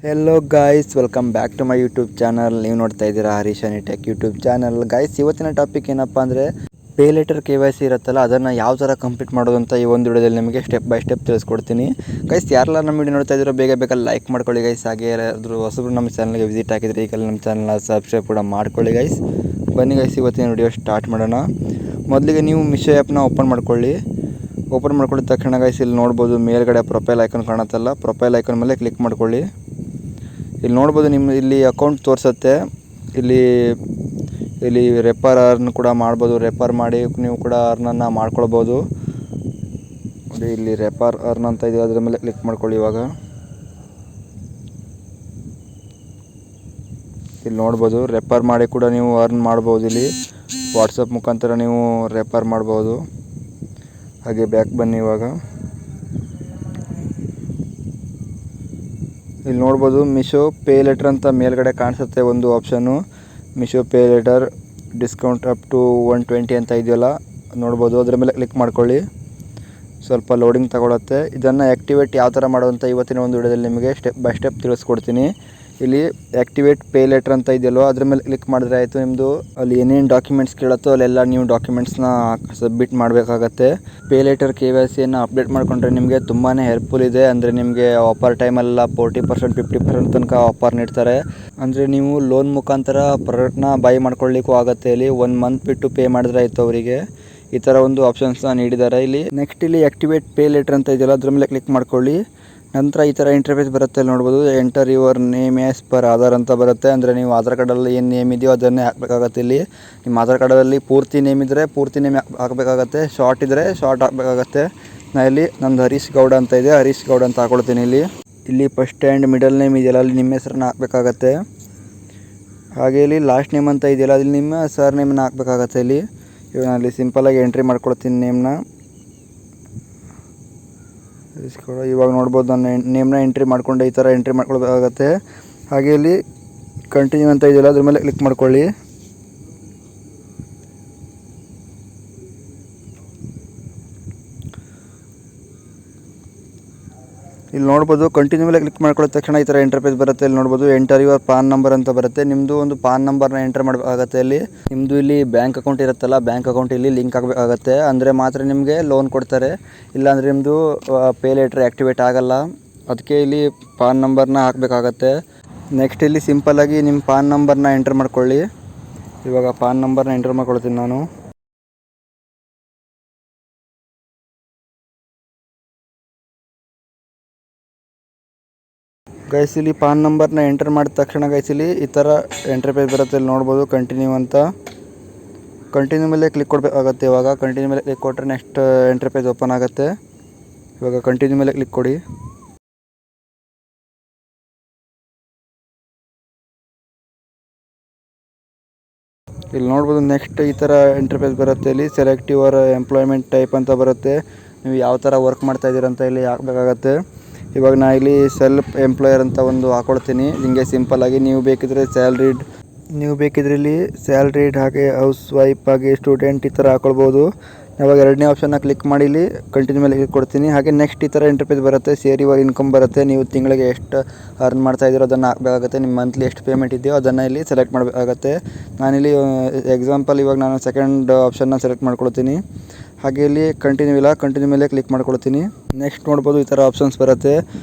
Hello guys, welcome back to my YouTube channel. ನೀವು ನೋಡ್ತಾ ಇದ್ದೀರಾ Harish tech YouTube channel. Guys, ಇವತ್ತಿನ ಟಾಪಿಕ್ ಏನಪ್ಪ ಅಂದರೆ ಪೇ ಲೆಟರ್ KYC ಇರುತ್ತಲ್ಲ, ಅದನ್ನು ಯಾವ ಥರ ಕಂಪ್ಲೀಟ್ ಮಾಡೋದು ಅಂತ ಈ ಒಂದು ವಿಡಿಯೋದಲ್ಲಿ ನಿಮಗೆ ಸ್ಟೆಪ್ ಬೈ ಸ್ಟೆಪ್ ತಿಳಿಸ್ಕೊಡ್ತೀನಿ. ಗೈಸ್, ಯಾರೆಲ್ಲ ನಮ್ಮ ವಿಡಿಯೋ ನೋಡ್ತಾ ಇದ್ದೀರೋ ಬೇಗ ಲೈಕ್ ಮಾಡ್ಕೊಳ್ಳಿ ಗೈಸ್. ಹಾಗೆ ಯಾರಾದರೂ ಹೊಸಬ್ರು ನಮ್ಮ ಚಾನಲ್ಗೆ ವಿಸಿಟ್ ಆಗಿದ್ರೆ ಈಗಲೇ ನಮ್ಮ ಚಾನಲ್ನ ಸಬ್ಸ್ಕ್ರೈಬ್ ಕೂಡ ಮಾಡ್ಕೊಳ್ಳಿ ಗೈಸ್. ಬನ್ನಿ ಗೈಸ್, ಇವತ್ತಿನ ವಿಡಿಯೋ ಸ್ಟಾರ್ಟ್ ಮಾಡೋಣ. ಮೊದಲಿಗೆ ನೀವು ಮಿಶೋ ಆ್ಯಪ್ನ ಓಪನ್ ಮಾಡ್ಕೊಳ್ಳಿದ ತಕ್ಷಣ ಗೈಸ್, ಇಲ್ಲಿ ನೋಡ್ಬೋದು ಮೇಲ್ಗಡೆ ಪ್ರೊಫೈಲ್ ಐಕಾನ್ ಕಾಣುತ್ತಲ್ಲ, ಪ್ರೊಫೈಲ್ ಐಕಾನ್ ಮೇಲೆ ಕ್ಲಿಕ್ ಮಾಡ್ಕೊಳ್ಳಿ. ಇಲ್ಲಿ ನೋಡ್ಬೋದು ಇಲ್ಲಿ ಅಕೌಂಟ್ ತೋರಿಸುತ್ತೆ. ಇಲ್ಲಿ ರೆಫರ್ ಅರ್ನ್ ಕೂಡ ಮಾಡ್ಬೋದು. ರೆಫರ್ ಮಾಡಿ ನೀವು ಕೂಡ ಅರ್ನನ್ನು ಮಾಡ್ಕೊಳ್ಬೋದು. ನೋಡಿ, ಇಲ್ಲಿ ರೆಫರ್ ಅರ್ನ್ ಅಂತ ಇದೆ, ಅದರ ಮೇಲೆ ಕ್ಲಿಕ್ ಮಾಡ್ಕೊಳ್ಳಿ. ಇವಾಗ ಇಲ್ಲಿ ನೋಡ್ಬೋದು ರೆಫರ್ ಮಾಡಿ ಕೂಡ ನೀವು ಅರ್ನ್ ಮಾಡ್ಬೋದು. ಇಲ್ಲಿ ವಾಟ್ಸಪ್ ಮುಖಾಂತರ ನೀವು ರೆಫರ್ ಮಾಡ್ಬೋದು. ಹಾಗೆ ಬ್ಯಾಕ್ ಬನ್ನಿ. ಇವಾಗ ಇಲ್ಲಿ ನೋಡ್ಬೋದು ಮಿಶೋ ಪೇ ಲೆಟರ್ ಅಂತ ಮೇಲ್ಗಡೆ ಕಾಣಿಸುತ್ತೆ ಒಂದು ಆಪ್ಷನ್ನು. Meesho pay later discount up to 120 ಅಂತ ಇದೆಯಲ್ಲ, ನೋಡ್ಬೋದು. ಅದರ ಮೇಲೆ ಕ್ಲಿಕ್ ಮಾಡ್ಕೊಳ್ಳಿ. ಸ್ವಲ್ಪ ಲೋಡಿಂಗ್ ತಗೊಳುತ್ತೆ. ಇದನ್ನು ಆ್ಯಕ್ಟಿವೇಟ್ ಯಾವ ಥರ ಮಾಡೋದಂತ ಇವತ್ತಿನ ಒಂದು ವಿಡಿಯೋದಲ್ಲಿ ನಿಮಗೆ ಸ್ಟೆಪ್ ಬೈ ಸ್ಟೆಪ್ ತಿಳಿಸ್ಕೊಡ್ತೀನಿ. ಇಲ್ಲಿ ಆ್ಯಕ್ಟಿವೇಟ್ ಪೇ ಲೆಟರ್ ಅಂತ ಇದೆಯಲ್ವ, ಅದ್ರ ಮೇಲೆ ಕ್ಲಿಕ್ ಮಾಡಿದ್ರೆ ಆಯಿತು. ನಿಮ್ಮದು ಅಲ್ಲಿ ಏನೇನು ಡಾಕ್ಯುಮೆಂಟ್ಸ್ ಕೇಳುತ್ತೋ ಅಲ್ಲೆಲ್ಲ ನೀವು ಡಾಕ್ಯುಮೆಂಟ್ಸ್ನ ಸಬ್ಮಿಟ್ ಮಾಡಬೇಕಾಗತ್ತೆ. ಪೇ ಲೆಟರ್ KYCಯನ್ನು ಅಪ್ಡೇಟ್ ಮಾಡಿಕೊಂಡ್ರೆ ನಿಮಗೆ ತುಂಬಾ ಹೆಲ್ಪ್ಫುಲ್ ಇದೆ. ಅಂದರೆ ನಿಮಗೆ ಆಫರ್ ಟೈಮಲ್ಲ 40% 50% ತನಕ ಆಫರ್ ನೀಡ್ತಾರೆ. ಅಂದರೆ ನೀವು ಲೋನ್ ಮುಖಾಂತರ ಪ್ರಾಡಕ್ಟ್ನ ಬೈ ಮಾಡ್ಕೊಳ್ಳಿಕ್ಕೂ ಆಗುತ್ತೆ. ಇಲ್ಲಿ 1 ಮಂತ್ ಬಿಟ್ಟು ಪೇ ಮಾಡಿದ್ರೆ ಆಯಿತು ಅವರಿಗೆ. ಈ ಥರ ಒಂದು ಆಪ್ಷನ್ಸ್ನ ನೀಡಿದ್ದಾರೆ ಇಲ್ಲಿ. ನೆಕ್ಸ್ಟ್ ಇಲ್ಲಿ ಆ್ಯಕ್ಟಿವೇಟ್ ಪೇ ಲೆಟರ್ ಅಂತ ಇದೆಯಲ್ಲ, ಅದ್ರ ಮೇಲೆ ಕ್ಲಿಕ್ ಮಾಡ್ಕೊಳ್ಳಿ. ನಂತರ ಈ ಥರ ಇಂಟರ್ಫೇಸ್ ಬರುತ್ತೆ. ಅಲ್ಲಿ ನೋಡ್ಬೋದು enter your name as per Aadhaar ಅಂತ ಬರುತ್ತೆ. ಅಂದರೆ ನೀವು ಆಧಾರ್ ಕಾರ್ಡಲ್ಲಿ ಏನು ನೇಮ್ ಇದೆಯೋ ಅದನ್ನೇ ಹಾಕಬೇಕಾಗತ್ತೆ. ಇಲ್ಲಿ ನಿಮ್ಮ ಆಧಾರ್ ಕಾರ್ಡಲ್ಲಿ ಪೂರ್ತಿ ನೇಮ್ ಇದ್ದರೆ ಪೂರ್ತಿ ನೇಮ್ ಹಾಕಬೇಕಾಗತ್ತೆ, ಶಾರ್ಟ್ ಇದ್ದರೆ ಶಾರ್ಟ್ ಹಾಕಬೇಕಾಗತ್ತೆ. ನಾ ಇಲ್ಲಿ ನಂದು ಹರೀಶ್ ಗೌಡ ಅಂತ ಇದೆ, ಹರೀಶ್ ಗೌಡ ಅಂತ ಹಾಕೊಳ್ತೀನಿ. ಇಲ್ಲಿ ಫಸ್ಟ್ ಆ್ಯಂಡ್ ಮಿಡಲ್ ನೇಮ್ ಇದೆಯಲ್ಲ, ಅಲ್ಲಿ ನಿಮ್ಮ ಹೆಸರನ್ನ ಹಾಕಬೇಕಾಗತ್ತೆ. ಹಾಗೆ ಇಲ್ಲಿ ಲಾಸ್ಟ್ ನೇಮ್ ಅಂತ ಇದೆಯಲ್ಲ, ಅಲ್ಲಿ ನಿಮ್ಮ ಸರ್ ನೇಮನ್ನ ಹಾಕಬೇಕಾಗತ್ತೆ. ಇವಾಗ ನಾನು ಅಲ್ಲಿ ಸಿಂಪಲಾಗಿ ಎಂಟ್ರಿ ಮಾಡ್ಕೊಳ್ತೀನಿ ನೇಮ್ನ. ಇವಾಗ ನೋಡ್ಬೋದು ನಾನು ನೇಮ್ನ ಎಂಟ್ರಿ ಮಾಡಿಕೊಂಡೆ. ಈ ಥರ ಎಂಟ್ರಿ ಮಾಡ್ಕೊಳ್ಬೇಕಾಗತ್ತೆ. ಹಾಗೆ ಇಲ್ಲಿ ಕಂಟಿನ್ಯೂ ಅಂತ ಇದೆಯಲ್ಲ, ಅದ್ರ ಮೇಲೆ ಕ್ಲಿಕ್ ಮಾಡ್ಕೊಳ್ಳಿ. ಇಲ್ಲಿ ನೋಡ್ಬೋದು ಕಂಟಿನ್ಯೂ ಮೇಲೆ ಕ್ಲಿಕ್ ಮಾಡ್ಕೊಳ್ಳೋ ತಕ್ಷಣ ಈ ಥರ ಇಂಟರ್ಫೇಸ್ ಬರುತ್ತೆ. ಇಲ್ಲಿ ನೋಡ್ಬೋದು ಎಂಟರ್ ಯುವರ್ ಪಾನ್ ನಂಬರ್ ಅಂತ ಬರುತ್ತೆ. ನಿಮ್ಮದು ಒಂದು ಪಾನ್ ನಂಬರ್ನ ಎಂಟರ್ ಮಾಡಬೇಕಾಗತ್ತೆ. ನಿಮ್ಮದು ಇಲ್ಲಿ ಬ್ಯಾಂಕ್ ಅಕೌಂಟ್ ಇರುತ್ತಲ್ಲ, ಬ್ಯಾಂಕ್ ಅಕೌಂಟ್ ಇಲ್ಲಿ ಲಿಂಕ್ ಆಗಬೇಕಾಗತ್ತೆ. ಅಂದರೆ ಮಾತ್ರ ನಿಮಗೆ ಲೋನ್ ಕೊಡ್ತಾರೆ. ಇಲ್ಲಾಂದರೆ ನಿಮ್ಮದು ಪೇ ಲೆಟರ್ ಆ್ಯಕ್ಟಿವೇಟ್ ಆಗಲ್ಲ. ಅದಕ್ಕೆ ಇಲ್ಲಿ ಪಾನ್ ನಂಬರ್ನ ಹಾಕಬೇಕಾಗತ್ತೆ. ನೆಕ್ಸ್ಟ್ ಇಲ್ಲಿ ಸಿಂಪಲ್ಲಾಗಿ ನಿಮ್ಮ ಪಾನ್ ನಂಬರ್ನ ಎಂಟರ್ ಮಾಡ್ಕೊಳ್ಳಿ. ಇವಾಗ ಪಾನ್ ನಂಬರ್ನ ಎಂಟರ್ ಮಾಡ್ಕೊಳ್ತೀನಿ ನಾನು. ಗೈಸ್, ಇಲ್ಲಿ ಪಾನ್ ನಂಬರ್ನ ಎಂಟರ್ ಮಾಡಿದ ತಕ್ಷಣ ಗೈಸ್ ಇಲ್ಲಿ ಈ ಥರ ಎಂಟರ್ಫೇಸ್ ಬರುತ್ತೆ. ಇಲ್ಲಿ ನೋಡ್ಬೋದು ಕಂಟಿನ್ಯೂ ಅಂತ. ಕಂಟಿನ್ಯೂ ಮೇಲೆ ಕ್ಲಿಕ್ ಕೊಡಬೇಕಾಗತ್ತೆ. ಇವಾಗ ಕಂಟಿನ್ಯೂ ಮೇಲೆ ಕ್ಲಿಕ್ ಕೊಟ್ಟರೆ ನೆಕ್ಸ್ಟ್ ಎಂಟರ್ಫೇಸ್ ಓಪನ್ ಆಗುತ್ತೆ. ಇವಾಗ ಕಂಟಿನ್ಯೂ ಮೇಲೆ ಕ್ಲಿಕ್ ಕೊಡಿ. ಇಲ್ಲಿ ನೋಡ್ಬೋದು ನೆಕ್ಸ್ಟ್ ಈ ಥರ ಇಂಟರ್ಫೇಸ್ ಬರುತ್ತೆ. ಇಲ್ಲಿ ಸೆಲೆಕ್ಟ್ ಯುವರ್ ಎಂಪ್ಲಾಯ್ಮೆಂಟ್ ಟೈಪ್ ಅಂತ ಬರುತ್ತೆ. ನೀವು ಯಾವ ಥರ ವರ್ಕ್ ಮಾಡ್ತಾ ಇದ್ದೀರಂತ ಇಲ್ಲಿ ಹಾಕಬೇಕಾಗತ್ತೆ. ಇವಾಗ ನಾ ಇಲ್ಲಿ ಸೆಲ್ಫ್ ಎಂಪ್ಲಾಯರ್ ಅಂತ ಒಂದು ಹಾಕೊಳ್ತೀನಿ. ಹಿಂಗೆ ಸಿಂಪಲ್ಲಾಗಿ ನೀವು ಬೇಕಿದ್ರೆ ಇಲ್ಲಿ ಸ್ಯಾಲ್ರಿಡ್ ಹಾಗೆ ಹೌಸ್ ವೈಫ್ ಹಾಗೆ ಸ್ಟೂಡೆಂಟ್ ಈ ಥರ ಹಾಕೊಳ್ಬೋದು. ಇವಾಗ ಎರಡನೇ ಆಪ್ಷನ್ನ ಕ್ಲಿಕ್ ಮಾಡಿ ಇಲ್ಲಿ ಕಂಟಿನ್ಯೂ ಮೇಲೆ ಕ್ಲಿಕ್ ಕೊಡ್ತೀನಿ. ಹಾಗೆ ನೆಕ್ಸ್ಟ್ ಈ ಥರ ಇಂಟರ್ಫೇಸ್ ಬರುತ್ತೆ. ಶೇರ್ ಯುವರ್ ಇನ್ಕಮ್ ಬರುತ್ತೆ. ನೀವು ತಿಂಗಳಿಗೆ ಎಷ್ಟು ಅರ್ನ್ ಮಾಡ್ತಾ ಇದ್ದೀರೋ ಅದನ್ನು ಹಾಕಬೇಕಾಗುತ್ತೆ. ನಿಮ್ಮ ಮಂತ್ಲಿ ಎಷ್ಟು ಪೇಮೆಂಟ್ ಇದೆಯೋ ಅದನ್ನು ಇಲ್ಲಿ ಸೆಲೆಕ್ಟ್ ಮಾಡಬೇಕಾಗತ್ತೆ. ನಾನಿಲ್ಲಿ ಎಕ್ಸಾಂಪಲ್ ಇವಾಗ ನಾನು ಸೆಕೆಂಡ್ ಆಪ್ಷನ್ನ ಸೆಲೆಕ್ಟ್ ಮಾಡ್ಕೊಳ್ತೀನಿ. ಹಾಗೆ ಇಲ್ಲಿ ಕಂಟಿನ್ಯೂ ಮೇಲೆ ಕ್ಲಿಕ್ ಮಾಡ್ಕೊಳ್ತೀನಿ. ನೆಕ್ಸ್ಟ್ ನೋಡ್ಬೋದು ಈ ಥರ ಆಪ್ಷನ್ಸ್ ಬರುತ್ತೆ.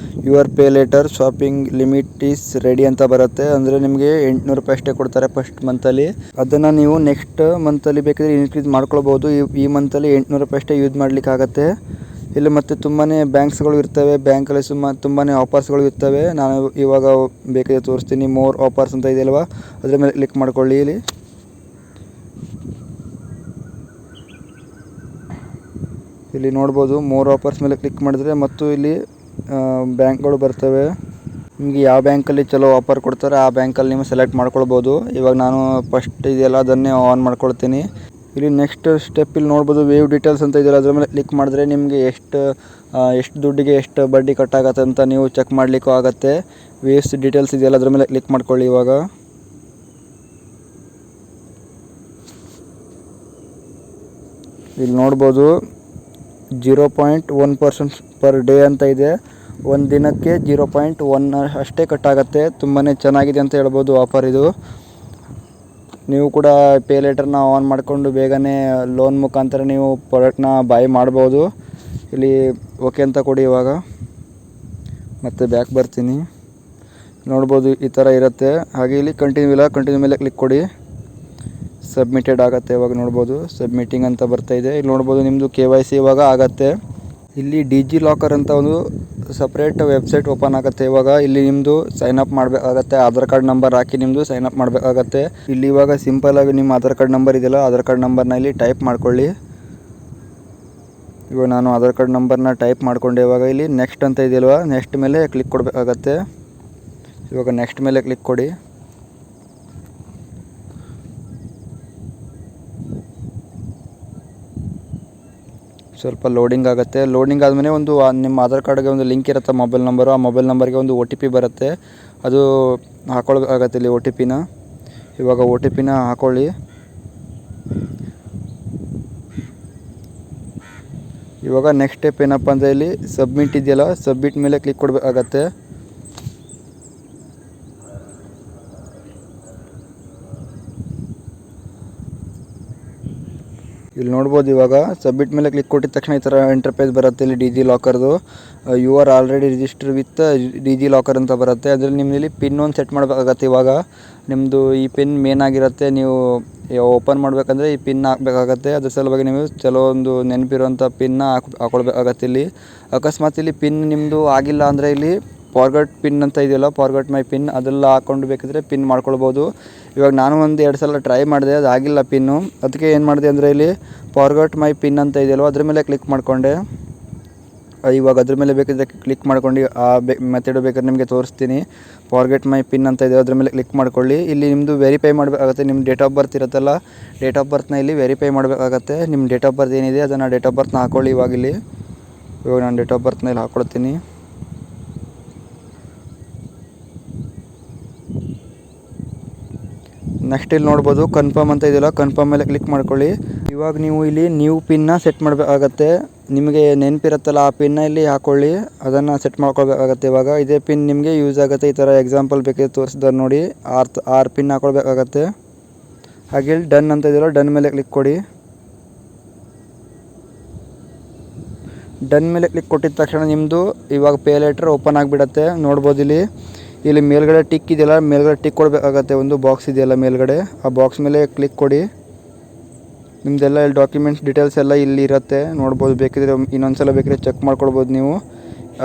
Your pay letter shopping limit is ready ಅಂತ ಬರುತ್ತೆ. ಅಂದರೆ ನಿಮಗೆ 800 ರೂಪಾಯಿ ಅಷ್ಟೇ ಕೊಡ್ತಾರೆ ಫಸ್ಟ್ ಮಂತಲ್ಲಿ. ಅದನ್ನು ನೀವು ನೆಕ್ಸ್ಟ್ ಮಂತಲ್ಲಿ ಬೇಕಿದ್ರೆ ಇನ್ಕ್ರೀಸ್ ಮಾಡ್ಕೊಳ್ಬೋದು. ಈ ಮಂತಲ್ಲಿ 800 ರೂಪಾಯಿ ಅಷ್ಟೇ ಯೂಸ್ ಮಾಡಲಿಕ್ಕಾಗತ್ತೆ. ಇಲ್ಲಿ ಮತ್ತು ತುಂಬಾ ಬ್ಯಾಂಕ್ಸ್ಗಳು ಇರ್ತವೆ. ಬ್ಯಾಂಕಲ್ಲಿ ತುಂಬಾ ಆಫರ್ಸ್ಗಳು ಇರ್ತವೆ. ನಾನು ಇವಾಗ ಬೇಕಾದ್ರೆ ತೋರಿಸ್ತೀನಿ. ಮೋರ್ ಆಫರ್ಸ್ ಅಂತ ಇದೆಯಲ್ವ, ಅದ್ರ ಮೇಲೆ ಕ್ಲಿಕ್ ಮಾಡ್ಕೊಳ್ಳಿ. ಇಲ್ಲಿ ನೋಡ್ಬೋದು ಮೋರ್ ಆಫರ್ಸ್ ಮೇಲೆ ಕ್ಲಿಕ್ ಮಾಡಿದ್ರೆ ಮತ್ತು ಇಲ್ಲಿ ಬ್ಯಾಂಕ್ಗಳು ಬರ್ತವೆ. ನಿಮಗೆ ಯಾವ ಬ್ಯಾಂಕಲ್ಲಿ ಚಲೋ ಆಫರ್ ಕೊಡ್ತಾರೆ ಆ ಬ್ಯಾಂಕಲ್ಲಿ ನೀವು ಸೆಲೆಕ್ಟ್ ಮಾಡ್ಕೊಳ್ಬೋದು. ಇವಾಗ ನಾನು ಫಸ್ಟ್ ಇದೆಯಲ್ಲ ಅದನ್ನೇ ಆನ್ ಮಾಡ್ಕೊಳ್ತೀನಿ. ಇಲ್ಲಿ ನೆಕ್ಸ್ಟ್ ಸ್ಟೆಪ್ ಇಲ್ಲಿ ನೋಡ್ಬೋದು ವೇವ್ ಡೀಟೇಲ್ಸ್ ಅಂತ ಇದೆಯಲ್ಲ, ಅದ್ರ ಮೇಲೆ ಕ್ಲಿಕ್ ಮಾಡಿದ್ರೆ ನಿಮಗೆ ಎಷ್ಟು ದುಡ್ಡಿಗೆ ಎಷ್ಟು ಬಡ್ಡಿ ಕಟ್ಟಾಗತ್ತೆ ಅಂತ ನೀವು ಚೆಕ್ ಮಾಡಲಿಕ್ಕೂ ಆಗುತ್ತೆ. ವೇವ್ಸ್ ಡೀಟೇಲ್ಸ್ ಇದೆಯಲ್ಲ ಅದ್ರ ಮೇಲೆ ಕ್ಲಿಕ್ ಮಾಡ್ಕೊಳ್ಳಿ. ಇವಾಗ ಇಲ್ಲಿ ನೋಡ್ಬೋದು 0.1% ಪರ್ ಡೇ ಅಂತ ಇದೆ. ಒಂದು ದಿನಕ್ಕೆ 0.1 ಅಷ್ಟೇ ಕಟ್ಟಾಗುತ್ತೆ. ತುಂಬಾ ಚೆನ್ನಾಗಿದೆ ಅಂತ ಹೇಳ್ಬೋದು ಆಫರ್ ಇದು. ನೀವು ಕೂಡ ಪೇ ಲೇಟರ್ನ ಆನ್ ಮಾಡಿಕೊಂಡು ಬೇಗನೆ ಲೋನ್ ಮುಖಾಂತರ ನೀವು ಪ್ರಾಡಕ್ಟ್ನ ಬೈ ಮಾಡ್ಬೋದು. ಇಲ್ಲಿ ಓಕೆ ಅಂತ ಕೊಡಿ. ಇವಾಗ ಮತ್ತೆ ಬ್ಯಾಕ್ ಬರ್ತೀನಿ. ನೋಡ್ಬೋದು ಈ ಥರ ಇರುತ್ತೆ. ಹಾಗೆ ಇಲ್ಲಿ ಕಂಟಿನ್ಯೂ ಮೇಲೆ ಕ್ಲಿಕ್ ಕೊಡಿ. ಸಬ್ಮಿಟೆಡ್ ಆಗುತ್ತೆ. ಇವಾಗ ನೋಡ್ಬೋದು ಸಬ್ಮಿಟಿಂಗ್ ಅಂತ ಬರ್ತಾಯಿದೆ. ಇಲ್ಲಿ ನೋಡ್ಬೋದು ನಿಮ್ಮದು KYC ಇವಾಗ ಆಗುತ್ತೆ. ಇಲ್ಲಿ ಡಿಜಿ ಲಾಕರ್ ಅಂತ ಒಂದು ಸಪ್ರೇಟ್ ವೆಬ್ಸೈಟ್ ಓಪನ್ ಆಗುತ್ತೆ. ಇವಾಗ ಇಲ್ಲಿ ನಿಮ್ಮದು ಸೈನ್ ಅಪ್ ಮಾಡಬೇಕಾಗತ್ತೆ. ಆಧಾರ್ ಕಾರ್ಡ್ ನಂಬರ್ ಹಾಕಿ ನಿಮ್ಮದು ಸೈನ್ ಅಪ್ ಮಾಡಬೇಕಾಗತ್ತೆ. ಇಲ್ಲಿ ಇವಾಗ ಸಿಂಪಲ್ಲಾಗಿ ನಿಮ್ಮ ಆಧಾರ್ ಕಾರ್ಡ್ ನಂಬರ್ ಇದೆಯಲ್ಲ, ಆಧಾರ್ ಕಾರ್ಡ್ ನಂಬರ್ನ ಇಲ್ಲಿ ಟೈಪ್ ಮಾಡ್ಕೊಳ್ಳಿ. ಇವಾಗ ನಾನು ಆಧಾರ್ ಕಾರ್ಡ್ ನಂಬರ್ನ ಟೈಪ್ ಮಾಡಿಕೊಂಡೆ. ಇವಾಗ ಇಲ್ಲಿ ನೆಕ್ಸ್ಟ್ ಅಂತ ಇದೆಯಲ್ವ, ನೆಕ್ಸ್ಟ್ ಮೇಲೆ ಕ್ಲಿಕ್ ಕೊಡಬೇಕಾಗತ್ತೆ. ಇವಾಗ ನೆಕ್ಸ್ಟ್ ಮೇಲೆ ಕ್ಲಿಕ್ ಕೊಡಿ. ಸ್ವಲ್ಪ ಲೋಡಿಂಗ್ ಆಗುತ್ತೆ. ಲೋಡಿಂಗ್ ಆದಮೇಲೆ ಒಂದು ನಿಮ್ಮ ಆಧಾರ್ ಕಾರ್ಡ್ಗೆ ಒಂದು ಲಿಂಕ್ ಇರುತ್ತೆ ಮೊಬೈಲ್ ನಂಬರು. ಆ ಮೊಬೈಲ್ ನಂಬರ್ಗೆ ಒಂದು OTP ಬರುತ್ತೆ. ಅದು ಹಾಕ್ಕೊಳ್ಬೇಕಾಗತ್ತೆ ಇಲ್ಲಿ OTPನ. ಇವಾಗ OTPನ ಹಾಕ್ಕೊಳ್ಳಿ. ಇವಾಗ ನೆಕ್ಸ್ಟ್ ಸ್ಟೆಪ್ ಏನಪ್ಪ ಅಂದರೆ ಇಲ್ಲಿ ಸಬ್ಮಿಟ್ ಇದೆಯಲ್ಲ, ಸಬ್ಮಿಟ್ ಮೇಲೆ ಕ್ಲಿಕ್ ಕೊಡಬೇಕಾಗತ್ತೆ. ಇಲ್ಲಿ ನೋಡ್ಬೋದು ಇವಾಗ ಸಬ್ಮಿಟ್ ಮೇಲೆ ಕ್ಲಿಕ್ ಕೊಟ್ಟಿದ ತಕ್ಷಣ ಈ ಥರ ಇಂಟರ್ಫೇಸ್ ಬರುತ್ತೆ. ಇಲ್ಲಿ ಡಿಜಿ ಲಾಕರ್ದು you are already register with DigiLocker ಅಂತ ಬರುತ್ತೆ. ಅದರಲ್ಲಿ ನಿಮ್ಮಲ್ಲಿ ಪಿನ್ ಒಂದು ಸೆಟ್ ಮಾಡಬೇಕಾಗತ್ತೆ. ಇವಾಗ ನಿಮ್ಮದು ಈ ಪಿನ್ ಮೇನ್ ಆಗಿರುತ್ತೆ. ನೀವು ಓಪನ್ ಮಾಡಬೇಕಂದ್ರೆ ಈ ಪಿನ್ ಹಾಕಬೇಕಾಗತ್ತೆ. ಅದ್ರ ಸಲುವಾಗಿ ನೀವು ಒಂದು ನೆನಪಿರುವಂಥ ಪಿನ್ನ ಹಾಕೊಳ್ಬೇಕಾಗತ್ತೆ. ಇಲ್ಲಿ ಅಕಸ್ಮಾತ್ ಇಲ್ಲಿ ಪಿನ್ ನಿಮ್ಮದು ಆಗಿಲ್ಲ ಅಂದರೆ ಇಲ್ಲಿ ಫಾರ್ಗಟ್ ಪಿನ್ ಅಂತ ಇದೆಯಲ್ಲ, ಫಾರ್ಗಟ್ ಮೈ ಪಿನ್, ಅದೆಲ್ಲ ಹಾಕ್ಕೊಂಡು ಬೇಕಿದ್ರೆ ಪಿನ್ ಮಾಡ್ಕೊಳ್ಬೋದು. ಇವಾಗ ನಾನು ಒಂದು 2 ಸಲ ಟ್ರೈ ಮಾಡಿದೆ, ಅದು ಆಗಿಲ್ಲ ಪಿನ್ನು. ಅದಕ್ಕೆ ಏನು ಮಾಡಿದೆ ಅಂದರೆ ಇಲ್ಲಿ ಫಾರ್ಗಟ್ ಮೈ ಪಿನ್ ಅಂತ ಇದೆಯಲ್ವ, ಅದ್ರ ಮೇಲೆ ಕ್ಲಿಕ್ ಮಾಡಿಕೊಂಡೆ. ಇವಾಗ ಅದ್ರ ಮೇಲೆ ಬೇಕಿದ್ರೆ ಕ್ಲಿಕ್ ಮಾಡ್ಕೊಂಡು ಆ ಮೆಥಡ್ ಬೇಕಾದ್ರೆ ನಿಮಗೆ ತೋರಿಸ್ತೀನಿ. ಫಾರ್ಗೆಟ್ ಮೈ ಪಿನ್ ಅಂತ ಇದೆ, ಅದ್ರ ಮೇಲೆ ಕ್ಲಿಕ್ ಮಾಡ್ಕೊಳ್ಳಿ. ಇಲ್ಲಿ ನಿಮ್ಮದು ವೆರಿಫೈ ಮಾಡಬೇಕಾಗುತ್ತೆ. ನಿಮ್ಮ ಡೇಟ್ ಆಫ್ ಬರ್ತ್ ಇರುತ್ತಲ್ಲ, ಡೇಟ್ ಆಫ್ ಬರ್ತ್ನ ಇಲ್ಲಿ ವೆರಿಫೈ ಮಾಡಬೇಕಾಗತ್ತೆ. ನಿಮ್ಮ ಡೇಟ್ ಆಫ್ ಬರ್ತ್ ಏನಿದೆ ಅದನ್ನು ಡೇಟ್ ಆಫ್ ಬರ್ತ್ನ ಹಾಕ್ಕೊಳ್ಳಿ. ಇವಾಗ ನಾನು ಡೇಟ್ ಆಫ್ ಬರ್ತ್ನ ಇಲ್ಲಿ ಹಾಕ್ಕೊಳ್ತೀನಿ. ನೆಕ್ಸ್ಟ್ ಇಲ್ಲಿ ನೋಡ್ಬೋದು ಕನ್ಫರ್ಮ್ ಅಂತ ಇದೆಯಲ್ಲ, ಕನ್ಫರ್ಮ್ ಮೇಲೆ ಕ್ಲಿಕ್ ಮಾಡ್ಕೊಳ್ಳಿ. ಇವಾಗ ನೀವು ಇಲ್ಲಿ ನ್ಯೂ ಪಿನ್ನ ಸೆಟ್ ಮಾಡಬೇಕಾಗತ್ತೆ. ನಿಮಗೆ ನೆನಪಿರುತ್ತಲ್ಲ ಆ ಪಿನ್ನ ಇಲ್ಲಿ ಹಾಕ್ಕೊಳ್ಳಿ, ಅದನ್ನು ಸೆಟ್ ಮಾಡ್ಕೊಳ್ಬೇಕಾಗತ್ತೆ. ಇವಾಗ ಇದೇ ಪಿನ್ ನಿಮಗೆ ಯೂಸ್ ಆಗುತ್ತೆ. ಈ ಥರ ಎಕ್ಸಾಂಪಲ್ ಬೇಕಿದ್ರೆ ತೋರಿಸಿದ್ದಾರೆ ನೋಡಿ, 6 ಪಿನ್ ಹಾಕ್ಕೊಳ್ಬೇಕಾಗತ್ತೆ. ಹಾಗೆ ಇಲ್ಲಿ ಡನ್ ಅಂತ ಇದೆಯಲ್ಲ, ಡನ್ ಮೇಲೆ ಕ್ಲಿಕ್ ಕೊಡಿ. ಡನ್ ಮೇಲೆ ಕ್ಲಿಕ್ ಕೊಟ್ಟಿದ ತಕ್ಷಣ ನಿಮ್ಮದು ಇವಾಗ ಪೇ ಲೇಟರ್ ಓಪನ್ ಆಗಿಬಿಡತ್ತೆ. ನೋಡ್ಬೋದು ಇಲ್ಲಿ ಮೇಲ್ಗಡೆ ಟಿಕ್ ಇದೆಯಲ್ಲ, ಮೇಲ್ಗಡೆ ಟಿಕ್ ಕೊಡಬೇಕಾಗತ್ತೆ. ಒಂದು ಬಾಕ್ಸ್ ಇದೆಯಲ್ಲ ಮೇಲ್ಗಡೆ, ಆ ಬಾಕ್ಸ್ ಮೇಲೆ ಕ್ಲಿಕ್ ಕೊಡಿ. ನಿಮ್ಮದೆಲ್ಲ ಇಲ್ಲಿ ಡಾಕ್ಯುಮೆಂಟ್ಸ್ ಡೀಟೇಲ್ಸ್ ಎಲ್ಲ ಇಲ್ಲಿ ಇರುತ್ತೆ. ನೋಡ್ಬೋದು, ಬೇಕಿದ್ರೆ ಇನ್ನೊಂದ್ಸಲ ಬೇಕಿದ್ರೆ ಚೆಕ್ ಮಾಡ್ಕೊಳ್ಬೋದು ನೀವು.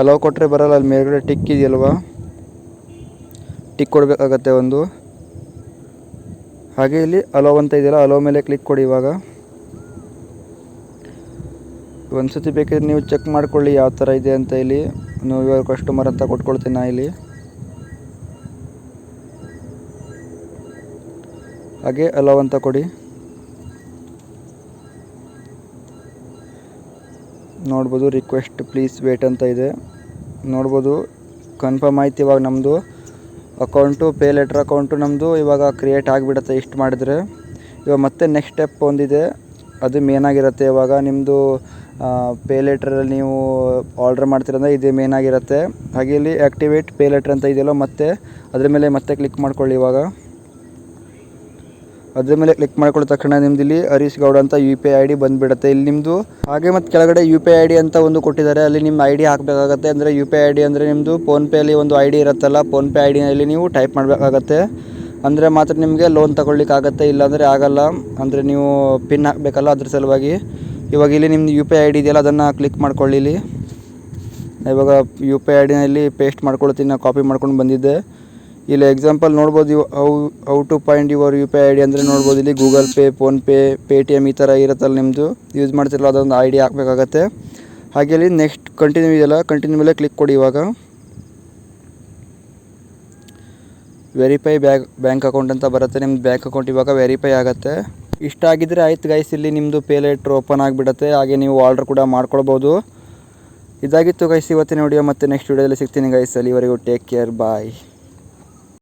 ಅಲೋ ಕೊಟ್ಟರೆ ಬರೋಲ್ಲ, ಅಲ್ಲಿ ಮೇಲ್ಗಡೆ ಟಿಕ್ ಇದೆಯಲ್ವ, ಟಿಕ್ ಕೊಡಬೇಕಾಗತ್ತೆ ಒಂದು. ಹಾಗೆ ಇಲ್ಲಿ ಅಲೋ ಅಂತ ಇದೆಯಲ್ಲ, ಅಲೋ ಮೇಲೆ ಕ್ಲಿಕ್ ಕೊಡಿ. ಇವಾಗ ಒಂದು ಸತಿ ಬೇಕಿದ್ರೆ ನೀವು ಚೆಕ್ ಮಾಡ್ಕೊಳ್ಳಿ ಯಾವ ಥರ ಇದೆ ಅಂತ. ಇಲ್ಲಿ ನೀವು ಇವಾಗ ಕಸ್ಟಮರ್ ಅಂತ ಕೊಟ್ಕೊಳ್ತೀನಿ ನಾ ಇಲ್ಲಿ. ಹಾಗೆ ಅಲೋ ಅಂತ ಕೊಡಿ. ನೋಡ್ಬೋದು ರಿಕ್ವೆಸ್ಟ್ ಪ್ಲೀಸ್ ವೇಟ್ ಅಂತ ಇದೆ. ನೋಡ್ಬೋದು ಕನ್ಫರ್ಮ್ ಆಯ್ತು. ಇವಾಗ ನಮ್ಮದು ಅಕೌಂಟು ಪೇ ಲೆಟರ್ ಅಕೌಂಟು ನಮ್ಮದು ಇವಾಗ ಕ್ರಿಯೇಟ್ ಆಗಿಬಿಡುತ್ತೆ ಇಷ್ಟು ಮಾಡಿದರೆ. ಇವಾಗ ಮತ್ತೆ ನೆಕ್ಸ್ಟ್ ಸ್ಟೆಪ್ ಒಂದಿದೆ, ಅದು ಮೇನಾಗಿರುತ್ತೆ. ಇವಾಗ ನಿಮ್ಮದು ಪೇ ಲೆಟ್ರಲ್ಲಿ ನೀವು ಆರ್ಡ್ರ್ ಮಾಡ್ತೀರಂದ್ರೆ ಇದೇ ಮೇನಾಗಿರುತ್ತೆ. ಹಾಗೆ ಇಲ್ಲಿ ಆ್ಯಕ್ಟಿವೇಟ್ ಪೇ ಲೆಟ್ರ್ ಅಂತ ಇದೆಯಲ್ಲ, ಮತ್ತೆ ಅದ್ರ ಮೇಲೆ ಮತ್ತೆ ಕ್ಲಿಕ್ ಮಾಡ್ಕೊಳ್ಳಿ. ಇವಾಗ ಅದ್ರ ಮೇಲೆ ಕ್ಲಿಕ್ ಮಾಡ್ಕೊಳ್ಳೋ ತಕ್ಷಣ ನಿಮ್ದು ಇಲ್ಲಿ ಹರೀಶ್ ಗೌಡ ಅಂತ UPI ID ಬಂದುಬಿಡುತ್ತೆ ಇಲ್ಲಿ ನಿಮ್ಮದು. ಹಾಗೆ ಮತ್ತು ಕೆಳಗಡೆ UPI ID ಅಂತ ಒಂದು ಕೊಟ್ಟಿದ್ದಾರೆ, ಅಲ್ಲಿ ನಿಮ್ಮ ID ಹಾಕಬೇಕಾಗತ್ತೆ. ಅಂದರೆ UPI ID ಅಂದರೆ ನಿಮ್ಮದು ಫೋನ್ಪೇಯಲ್ಲಿ ಒಂದು ID ಇರುತ್ತಲ್ಲ, ಫೋನ್ಪೇ IDನಲ್ಲಿ ನೀವು ಟೈಪ್ ಮಾಡಬೇಕಾಗತ್ತೆ. ಅಂದರೆ ಮಾತ್ರ ನಿಮಗೆ ಲೋನ್ ತಗೊಳ್ಳಿಕ್ಕಾಗತ್ತೆ, ಇಲ್ಲಾಂದರೆ ಆಗಲ್ಲ. ಅಂದರೆ ನೀವು ಪಿನ್ ಹಾಕಬೇಕಲ್ಲ, ಅದ್ರ ಸಲುವಾಗಿ. ಇವಾಗ ಇಲ್ಲಿ ನಿಮ್ಮದು UPI ID ಇದೆಯಲ್ಲ, ಅದನ್ನು ಕ್ಲಿಕ್ ಮಾಡ್ಕೊಳ್ಳಿ. ಇಲ್ಲಿ ಇವಾಗ UPI IDನಲ್ಲಿ ಪೇಸ್ಟ್ ಮಾಡ್ಕೊಳ್ತೀನಿ, ನಾನು ಕಾಪಿ ಮಾಡ್ಕೊಂಡು ಬಂದಿದ್ದೆ. ಇಲ್ಲಿ ಎಕ್ಸಾಂಪಲ್ ನೋಡ್ಬೋದು, how to find your UPI ID ಅಂದರೆ ನೋಡ್ಬೋದು ಇಲ್ಲಿ ಗೂಗಲ್ ಪೇ, ಫೋನ್ಪೇ, ಪೇಟಿಎಮ್ ಈ ಥರ ಇರುತ್ತಲ್ಲ ನಿಮ್ಮದು ಯೂಸ್ ಮಾಡ್ತಿರಲ್ಲ, ಅದೊಂದು ID ಹಾಕಬೇಕಾಗತ್ತೆ. ಹಾಗೆ ಇಲ್ಲಿ ನೆಕ್ಸ್ಟ್ ಕಂಟಿನ್ಯೂ ಇದೆಯಲ್ಲ, ಕಂಟಿನ್ಯೂ ಮೇಲೆ ಕ್ಲಿಕ್ ಕೊಡಿ. ಇವಾಗ ವೆರಿಫೈ ಬ್ಯಾಂಕ್ ಅಕೌಂಟ್ ಅಂತ ಬರುತ್ತೆ, ನಿಮ್ಮದು ಬ್ಯಾಂಕ್ ಅಕೌಂಟ್ ಇವಾಗ ವೆರಿಫೈ ಆಗುತ್ತೆ. ಇಷ್ಟ ಆಗಿದ್ದರೆ ಆಯ್ತು ಗೈಸ್, ಇಲ್ಲಿ ನಿಮ್ಮದು ಪೇ ಲೆಟ್ರ್ ಓಪನ್ ಆಗಿಬಿಡುತ್ತೆ. ಹಾಗೆ ನೀವು ಆರ್ಡ್ರ್ ಕೂಡ ಮಾಡ್ಕೊಳ್ಬೋದು. ಇದಾಗಿತ್ತು ಗೈಸ್ ಇವತ್ತಿನ ವಿಡಿಯೋ. ಮತ್ತೆ ನೆಕ್ಸ್ಟ್ ವಿಡಿಯೋದಲ್ಲಿ ಸಿಗ್ತೀನಿ ಗೈಸ್. ಅಲ್ಲಿವರೆಗೂ ಟೇಕ್ ಕೇರ್, ಬಾಯ್.